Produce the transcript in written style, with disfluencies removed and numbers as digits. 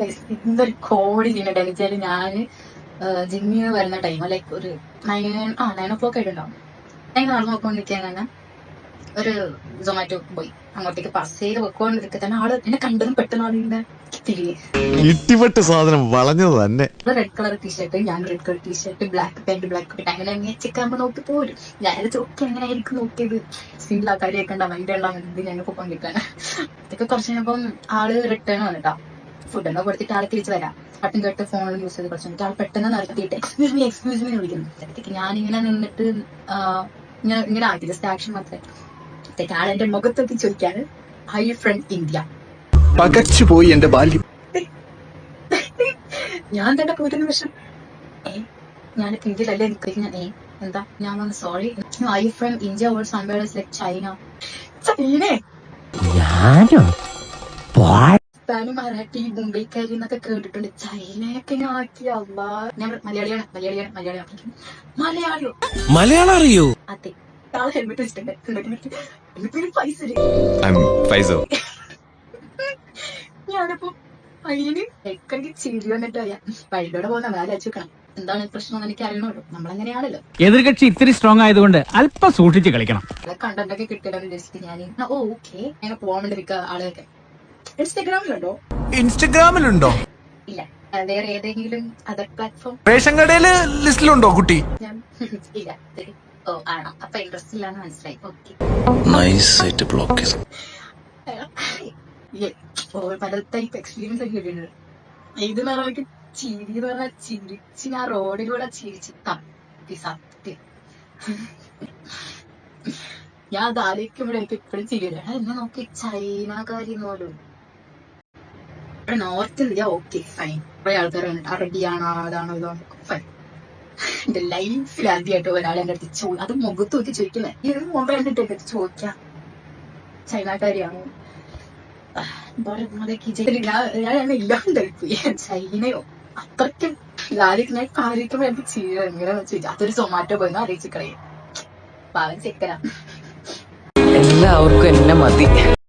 എന്തൊരു കോമഡി ചെയ്യുന്നുണ്ട് വെച്ചാല് ഞാന് ജിമ്മിന്ന് വരുന്ന ടൈം ലൈക്ക് ഒരു 9 o'clock ആയിട്ടുണ്ടാവും. ഞാൻ നടന്നു നോക്കിക്കൊണ്ടിരിക്കാൻ തന്നെ ഒരു സൊമാറ്റോ പോയി അങ്ങോട്ടേക്ക് പാസ് ചെയ്ത് വെക്കോണ്ടിരിക്കെ തന്നെ ആള് എന്നെ കണ്ടതും പെട്ടെന്ന് ആളിന്റെ തിരികെ ഇട്ടിപ്പെട്ട് സാധനം വളഞ്ഞത് തന്നെ. റെഡ് കളർ ടീഷർട്ട്, ഞാൻ red colour t-shirt, black pant, black pant, അങ്ങനെ അങ്ങനെ ചെക്കാകുമ്പോ നോക്കി പോരും. ഞാനത് ചോക്കി എങ്ങനെ ആയിരിക്കും നോക്കിയത്, സ്റ്റിൽ ആ കാര്യമൊക്കെ ഉണ്ടാവും അതിന്റെ ഉണ്ടാവുന്നത് ഞാൻ പൊക്കൊണ്ടിരിക്കാണ്. അതൊക്കെ കുറച്ച് കഴിഞ്ഞപ്പം ആള് റിട്ടേൺ വന്നിട്ടാ ഫുഡൊക്കെ കൊടുത്തിട്ട് ആളെ തിരിച്ചു വരാം. പട്ടും കേട്ട് ഫോണിൽ യൂസ് ചെയ്ത് കുറച്ച് കഴിഞ്ഞിട്ട് ആൾ പെട്ടെന്ന് നടത്തിയിട്ട് എക്സ്ക്യൂസ് മീ വിളിക്കുന്നു. ഞാനിങ്ങനെ നിന്നിട്ട് ഇങ്ങനെ ആക്കി ജസ്റ്റ് ആക്ഷൻ മാത്രമേ ആളെന്റെ മുഖത്തൊക്കെ ചോദിക്കാണ് ഹൈ ഫ്രം ഇന്ത്യ. പകച്ചുപോയി എന്റെ ബാല്യം. ഞാൻ തന്നെ ഒരു നിമിഷം ഞാനിപ്പോ ഇന്ത്യയിലല്ലേ നിൽക്കുന്ന എന്താ ഞാൻ വന്ന് sorry I from India or somewhere like China. ചൈനേ പാനും മറാഠി മുംബൈക്കാരി എന്നൊക്കെ കേട്ടിട്ടുണ്ട്. ചൈനയൊക്കെ ഞാൻ ആക്കിയ ഞാൻ മലയാളിയോ മലയാളം അറിയോ? അതെ ആള് ഹെൽമെറ്റ് വെച്ചിട്ടുണ്ട്. ഞാനിപ്പോ പയ്യന് എക്കണെങ്കിൽ ചിരി വന്നിട്ട് വഴിയിലൂടെ പോകുന്ന വേല വെച്ചേക്കണം. എന്താണ് പ്രശ്നം എനിക്ക് അറിയണമല്ലോ, നമ്മളങ്ങനെയാണല്ലോ. എതിർകക്ഷി ഇത്തിരി സ്ട്രോങ് ആയതുകൊണ്ട് അല്പം സൂക്ഷിച്ച് കളിക്കണം. കണ്ടന്റ് ഒക്കെ കിട്ടിയെന്ന് വിചാരിച്ചിട്ട് ഞാൻ ഓക്കെ അങ്ങനെ പോകാൻ വേണ്ടി നിൽക്കുക. ആളുകൾക്ക് ഇൻസ്റ്റഗ്രാമിലുണ്ടോ? ഇല്ല. വേറെ ഏതെങ്കിലും അതർ പ്ലാറ്റ്ഫോം റേഷൻ കടയില് ലിസ്റ്റിലുണ്ടോ കുട്ടി? ഞാൻ ഇല്ല. ആണോ? അപ്പൊ ഇൻട്രസ്റ്റ് ഇല്ലാന്ന് മനസ്സിലായി. ഓക്കെ പല ടൈപ്പ് എക്സ്പീരിയൻസ് ഒക്കെ കിട്ടിയിട്ടുണ്ട്. ഇത് പറഞ്ഞ ചിരി പറഞ്ഞാൽ ചിരിച്ച് ഞാൻ റോഡിലൂടെ ചിരിച്ച് തപ്പി സത്യം. ഞാൻ അത് ആലോചിക്കുമ്പോഴും എനിക്ക് ഇപ്പോഴും ചിരി വരും. എന്നെ നോക്കി ചൈനക്കാരി പോലും. നോർത്ത് ഇന്ത്യ ഓക്കെ ഫൈൻ, കുറെ ആൾക്കാരുണ്ട്. അറബിയാണോ അതാണോ ഇതാണോ ഫൈൻ. എന്റെ ലൈഫിൽ ആദ്യമായിട്ട് ഒരാൾ എന്റെ അടുത്ത് അത് മുഖത്ത് നോക്കി ചോദിക്കുന്നത്. ഇതിന് മുമ്പ് എന്റെ അടുത്ത് ചോദിക്കാം ചൈനക്കാരിയാണോ. ഞാൻ ഇല്ലാണ്ടായിപ്പോയി. ചൈനയോ അത്രയ്ക്കും കാര്യക്കുമ്പോ എനിക്ക് ചെയ്യുക എങ്ങനെയാന്ന് ചോദിച്ചാൽ അതൊരു സൊമാറ്റോ പോയെന്ന് അറിയിച്ചു കളയും. പാവം ചെക്കനാ. എല്ലാവർക്കും എന്നെ മതി.